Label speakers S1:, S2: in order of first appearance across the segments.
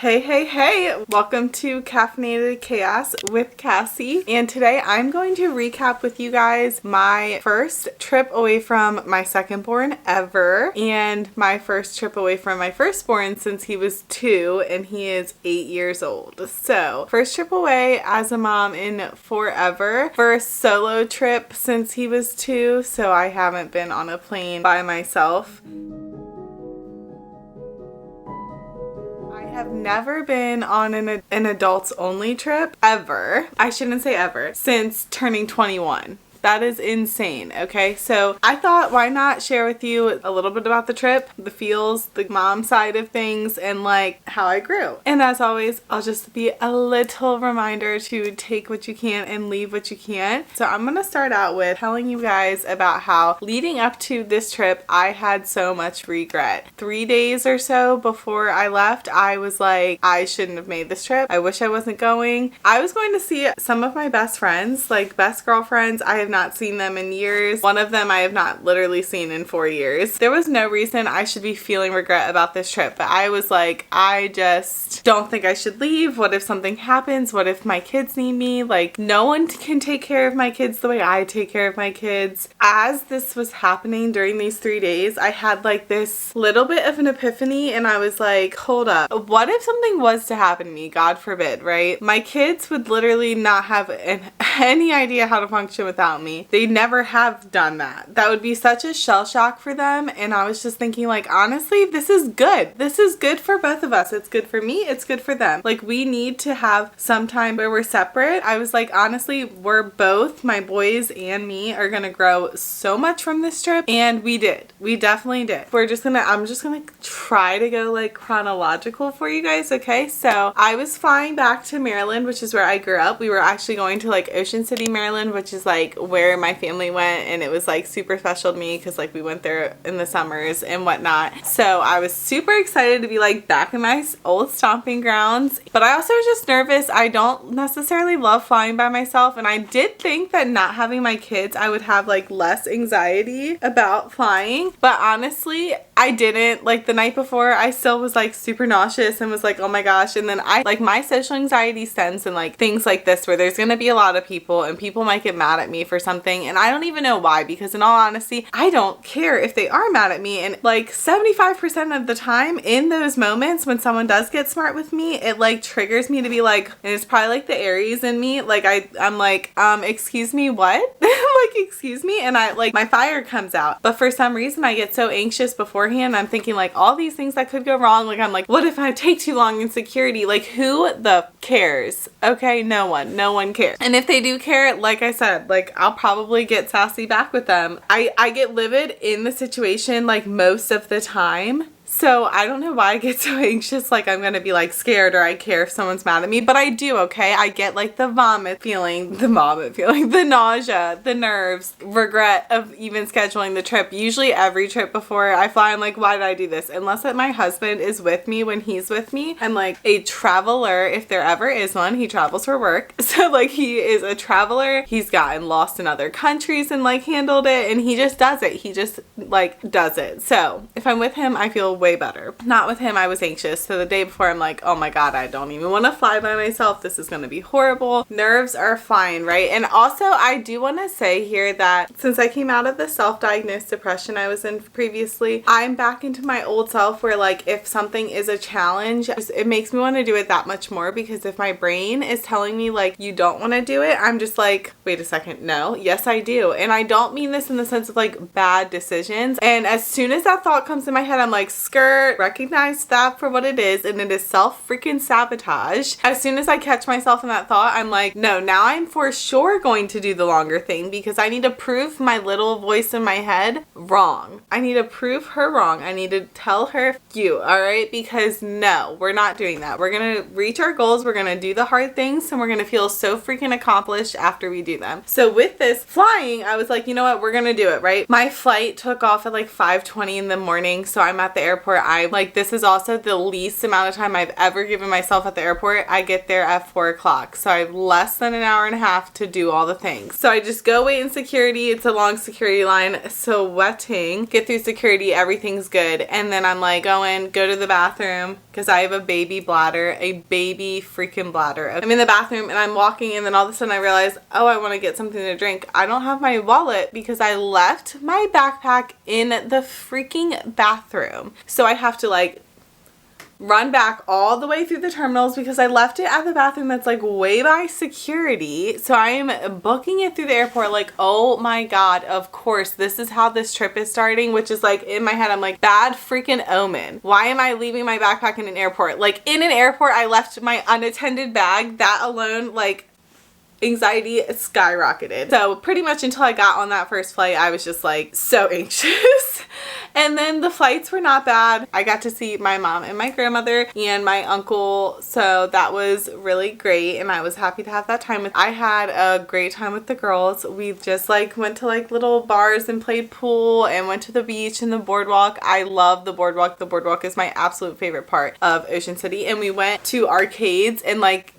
S1: Hey, hey, hey! Welcome to Caffeinated Chaos with Cassie. And today I'm going to recap with you guys my first trip away from my second-born ever and my first trip away from my firstborn since he was 2 and he is 8 years old. So, first trip away as a mom in forever. First solo trip since he was 2, so I haven't been on a plane by myself. I've never been on an adults only trip ever. I shouldn't say ever, since turning 21. That is insane, okay? So I thought, why not share with you a little bit about the trip, the feels, the mom side of things, and like how I grew. And as always, I'll just be a little reminder to take what you can and leave what you can't. So I'm gonna start out with telling you guys about how leading up to this trip, I had so much regret. 3 days or so before I left, I was like, I shouldn't have made this trip. I wish I wasn't going. I was going to see some of my best friends, like best girlfriends. I have not seen them in years. One of them I have not literally seen in 4 years. There was no reason I should be feeling regret about this trip, but I was like, I just don't think I should leave. What if something happens? What if my kids need me? Like, no one can take care of my kids the way I take care of my kids. As this was happening during these 3 days, I had like this little bit of an epiphany and I was like, hold up. What if something was to happen to me? God forbid, right? My kids would literally not have any idea how to function without me. They never have done that. That would be such a shell shock for them. And I was just thinking, like, honestly, this is good. This is good for both of us. It's good for me. It's good for them. Like, we need to have some time where we're separate. I was like, honestly, we're both, my boys and me, are gonna grow so much from this trip. And we did. We definitely did. I'm just gonna try to go like chronological for you guys, okay? So I was flying back to Maryland, which is where I grew up. We were actually going to like Ocean City, Maryland, which is like where my family went, and it was like super special to me because like we went there in the summers and whatnot. So I was super excited to be like back in my old stomping grounds, but I also was just nervous. I don't necessarily love flying by myself, and I did think that not having my kids I would have like less anxiety about flying, but honestly I didn't. Like the night before I still was like super nauseous and was like, oh my gosh. And then I like my social anxiety stems and like things like this where there's gonna be a lot of people and people might get mad at me for something, and I don't even know why, because in all honesty I don't care if they are mad at me. And like 75% of the time in those moments when someone does get smart with me, it like triggers me to be like, and it's probably like the Aries in me, like I'm like excuse me, what? Like, excuse me? And I like my fire comes out, but for some reason I get so anxious beforehand. I'm thinking like all these things that could go wrong. Like I'm like, what if I take too long in security? Like, who the cares? Okay, no one cares. And if they do care, like I said, like I'll probably get sassy back with them. I get livid in the situation like most of the time. So I don't know why I get so anxious, like I'm gonna be like scared or I care if someone's mad at me, but I do, okay? I get like the vomit feeling, the nausea, the nerves, regret of even scheduling the trip. Usually every trip before I fly, I'm like, why did I do this? Unless that my husband is with me when he's with me. I'm like a traveler, if there ever is one. He travels for work. So like he is a traveler. He's gotten lost in other countries and like handled it, and he just does it. He just like does it. So if I'm with him, I feel way better. Not with him, I was anxious. So the day before I'm like, oh my god, I don't even want to fly by myself. This is going to be horrible. Nerves are fine, right? And also I do want to say here that since I came out of the self-diagnosed depression I was in previously, I'm back into my old self where like if something is a challenge, it makes me want to do it that much more, because if my brain is telling me like you don't want to do it, I'm just like, wait a second, no, yes I do. And I don't mean this in the sense of like bad decisions. And as soon as that thought comes in my head, I'm like, recognize that for what it is, and it is self-freaking sabotage. As soon as I catch myself in that thought, I'm like, no, now I'm for sure going to do the longer thing, because I need to prove my little voice in my head wrong. I need to prove her wrong. I need to tell her you, all right? Because no, we're not doing that. We're gonna reach our goals, we're gonna do the hard things, and we're gonna feel so freaking accomplished after we do them. So with this flying, I was like, you know what, we're gonna do it, right? My flight took off at like 5:20 in the morning, so I'm at the airport airport, I'm like, this is also the least amount of time I've ever given myself at the airport. I get there at 4 o'clock. So I have less than an hour and a half to do all the things. So I just go wait in security. It's a long security line. Sweating. Get through security. Everything's good. And then I'm like, go to the bathroom because I have a baby bladder. A baby freaking bladder. I'm in the bathroom and I'm walking, and then all of a sudden I realize, oh, I want to get something to drink. I don't have my wallet because I left my backpack in the freaking bathroom. So I have to like run back all the way through the terminals because I left it at the bathroom that's like way by security. So I am booking it through the airport like, oh my God, of course, this is how this trip is starting, which is like in my head, I'm like, bad freaking omen. Why am I leaving my backpack in an airport? Like in an airport, I left my unattended bag. That alone, like, anxiety skyrocketed. So pretty much until I got on that first flight, I was just like so anxious. And then the flights were not bad. I got to see my mom and my grandmother and my uncle. So that was really great. And I was happy to have that time with. I had a great time with the girls. We just like went to like little bars and played pool and went to the beach and the boardwalk. I love the boardwalk. The boardwalk is my absolute favorite part of Ocean City. And we went to arcades, and like,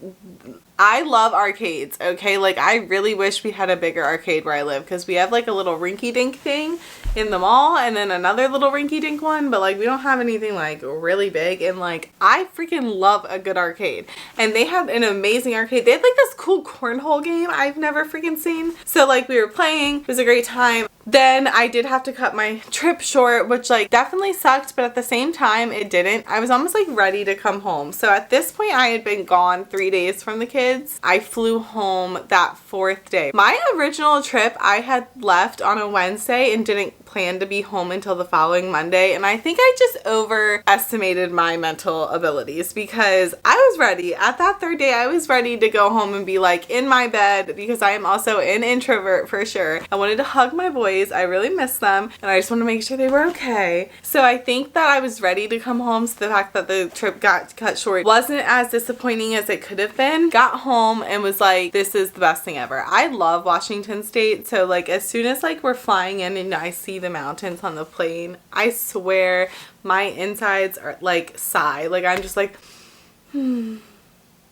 S1: I love arcades, okay? Like, I really wish we had a bigger arcade where I live because we have like a little rinky-dink thing in the mall and then another little rinky-dink one, but like we don't have anything like really big. And like, I freaking love a good arcade. And they had an amazing arcade. They had like this cool cornhole game I've never freaking seen. So like we were playing, it was a great time. Then I did have to cut my trip short, which like definitely sucked, but at the same time it didn't. I was almost like ready to come home. So at this point I had been gone 3 days from the kids. I flew home that 4th day. My original trip, I had left on a Wednesday and didn't plan to be home until the following Monday, and I think I just overestimated my mental abilities because I was ready. At that 3rd day, I was ready to go home and be like in my bed because I am also an introvert for sure. I wanted to hug my boys. I really miss them, and I just wanted to make sure they were okay. So I think that I was ready to come home, so the fact that the trip got cut short wasn't as disappointing as it could have been. Got home and was like, this is the best thing ever. I love Washington State, so like as soon as like we're flying in and I see the mountains on the plane, I swear my insides are like sigh. Like I'm just like,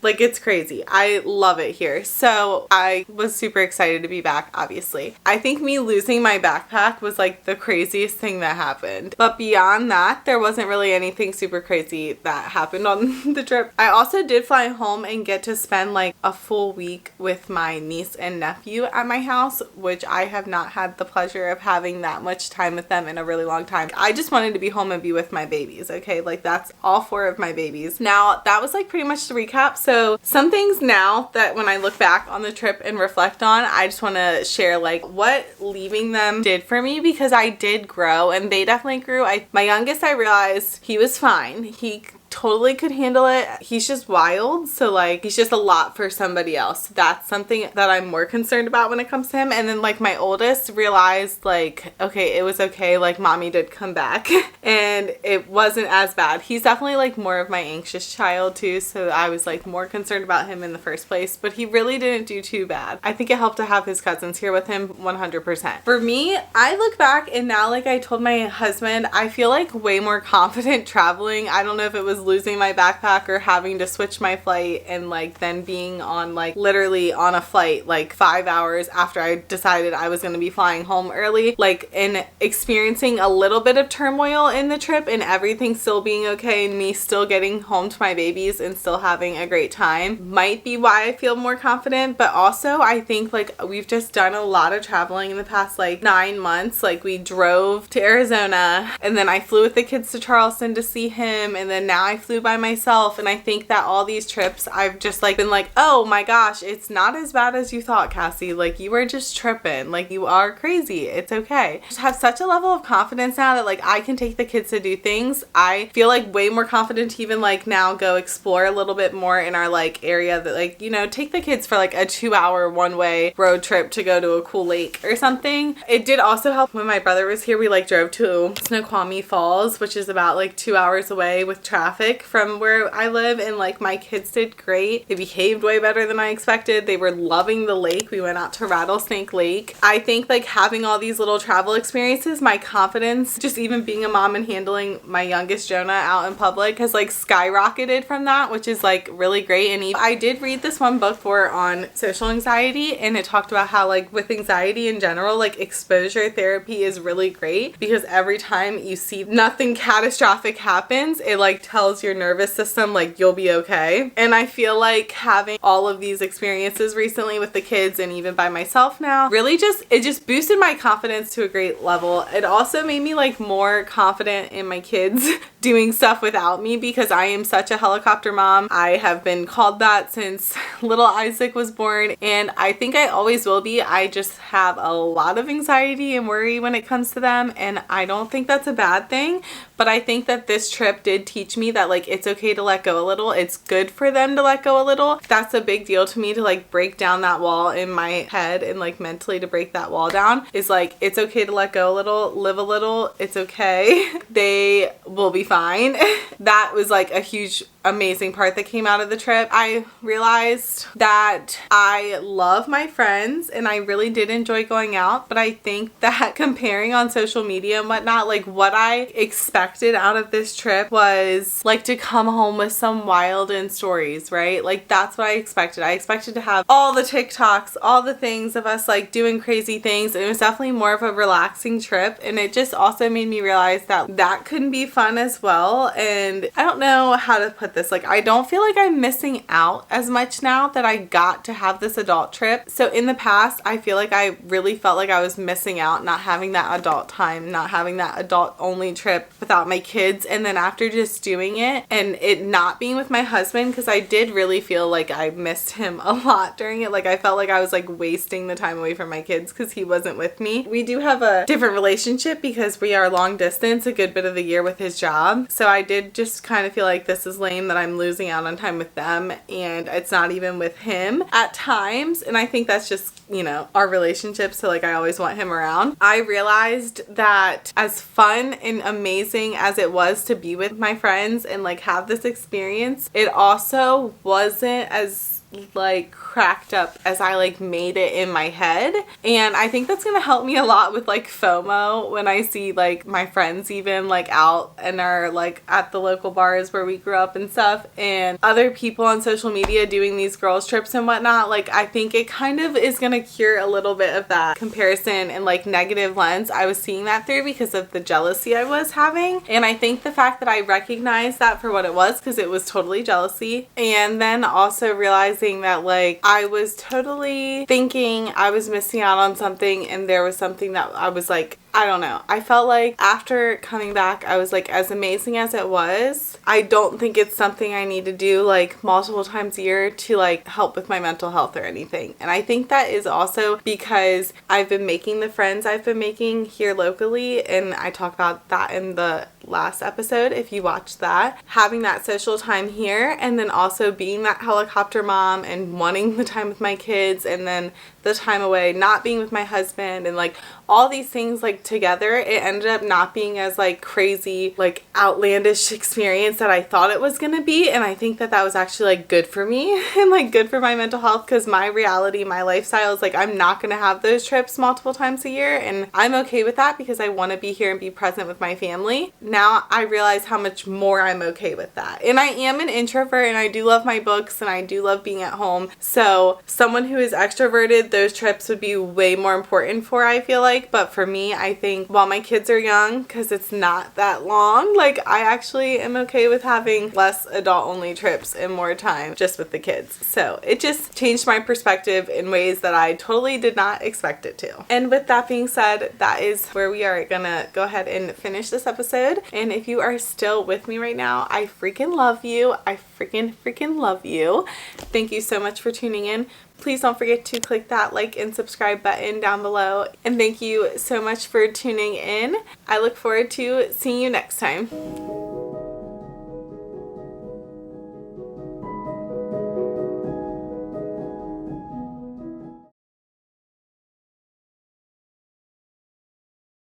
S1: Like, it's crazy. I love it here. So I was super excited to be back, obviously. I think me losing my backpack was like the craziest thing that happened. But beyond that, there wasn't really anything super crazy that happened on the trip. I also did fly home and get to spend like a full week with my niece and nephew at my house, which I have not had the pleasure of having that much time with them in a really long time. I just wanted to be home and be with my babies, okay? Like, that's all 4 of my babies. Now, that was like pretty much the recap. So some things now that when I look back on the trip and reflect on, I just want to share like what leaving them did for me, because I did grow and they definitely grew. My youngest, I realized he was fine. He totally could handle it. He's just wild, so like he's just a lot for somebody else. That's something that I'm more concerned about when it comes to him. And then like my oldest realized like, okay, it was okay, like mommy did come back and it wasn't as bad. He's definitely like more of my anxious child too, so I was like more concerned about him in the first place, but he really didn't do too bad. I think it helped to have his cousins here with him 100%. For me, I look back and now, like I told my husband, I feel like way more confident traveling. I don't know if it was losing my backpack or having to switch my flight and like then being on like literally on a flight like 5 hours after I decided I was going to be flying home early, like, and experiencing a little bit of turmoil in the trip and everything still being okay and me still getting home to my babies and still having a great time might be why I feel more confident. But also I think like we've just done a lot of traveling in the past like 9 months. Like we drove to Arizona and then I flew with the kids to Charleston to see him, and then now I flew by myself. And I think that all these trips I've just like been like, oh my gosh, it's not as bad as you thought, Cassie. Like, you were just tripping. Like, you are crazy. It's okay. I just have such a level of confidence now that like I can take the kids to do things. I feel like way more confident to even like now go explore a little bit more in our like area, that like, you know, take the kids for like a 2-hour one-way road trip to go to a cool lake or something. It did also help when my brother was here. We like drove to Snoqualmie Falls, which is about like 2 hours away with traffic. traffic from where I live, and like my kids did great. They behaved way better than I expected. They were loving the lake. We went out to Rattlesnake Lake. I think like having all these little travel experiences, my confidence, just even being a mom and handling my youngest Jonah out in public, has like skyrocketed from that, which is like really great. And I did read this one book on social anxiety, and it talked about how like with anxiety in general, like exposure therapy is really great, because every time you see nothing catastrophic happens, it like tells your nervous system like you'll be okay. And I feel like having all of these experiences recently with the kids, and even by myself now, really it just boosted my confidence to a great level. It also made me like more confident in my kids doing stuff without me, because I am such a helicopter mom. I have been called that since little Isaac was born, and I think I always will be. I just have a lot of anxiety and worry when it comes to them, and I don't think that's a bad thing. But I think that this trip did teach me that like it's okay to let go a little. It's good for them to let go a little. That's a big deal to me, to like break down that wall in my head, and like mentally to break that wall down is like it's okay to let go a little, live a little. It's okay. They will be fine. That was like a huge amazing part that came out of the trip. I realized that I love my friends and I really did enjoy going out, but I think that comparing on social media and whatnot, like what I expected out of this trip was like to come home with some wild and stories, right? Like that's what I expected. I expected to have all the TikToks, all the things of us like doing crazy things. It was definitely more of a relaxing trip, and it just also made me realize that that can be fun as well. And I don't know how to put this. Like I don't feel like I'm missing out as much now that I got to have this adult trip. So in the past, I feel like I really felt like I was missing out, not having that adult time, not having that adult only trip without my kids. And then after just doing it and it not being with my husband, because I did really feel like I missed him a lot during it. Like I felt like I was like wasting the time away from my kids because he wasn't with me. We do have a different relationship because we are long distance a good bit of the year with his job. So I did just kind of feel like this is lame that I'm losing out on time with them, and it's not even with him at times. And I think that's just, you know, our relationship. So like I always want him around. I realized that as fun and amazing as it was to be with my friends and like have this experience, it also wasn't as like cracked up as I like made it in my head. And I think that's gonna help me a lot with like FOMO when I see like my friends even like out and are like at the local bars where we grew up and stuff, and other people on social media doing these girls trips and whatnot. Like I think it kind of is gonna cure a little bit of that comparison and like negative lens I was seeing that through because of the jealousy I was having. And I think the fact that I recognized that for what it was, because it was totally jealousy, and then also realizing that like I was totally thinking I was missing out on something, and there was something that I was like, I don't know. I felt like after coming back, I was like, as amazing as it was, I don't think it's something I need to do like multiple times a year to like help with my mental health or anything. And I think that is also because I've been making the friends I've been making here locally, and I talk about that in the last episode if you watched that. Having that social time here, and then also being that helicopter mom and wanting the time with my kids, and then the time away not being with my husband, and like all these things like together, it ended up not being as like crazy like outlandish experience that I thought it was gonna be. And I think that that was actually like good for me and like good for my mental health, because my reality, my lifestyle is like I'm not gonna have those trips multiple times a year, and I'm okay with that because I want to be here and be present with my family. Now I realize how much more I'm okay with that. And I am an introvert, and I do love my books, and I do love being at home. So someone who is extroverted, those trips would be way more important for, I feel like. But for me, I think while my kids are young, because it's not that long, like I actually am okay with having less adult only trips and more time just with the kids. So it just changed my perspective in ways that I totally did not expect it to. And with that being said, that is where we are gonna go ahead and finish this episode. And if you are still with me right now, I freaking love you. I freaking love you. Thank you so much for tuning in. Please don't forget to click that like and subscribe button down below. And thank you so much for tuning in. I look forward to seeing you next time.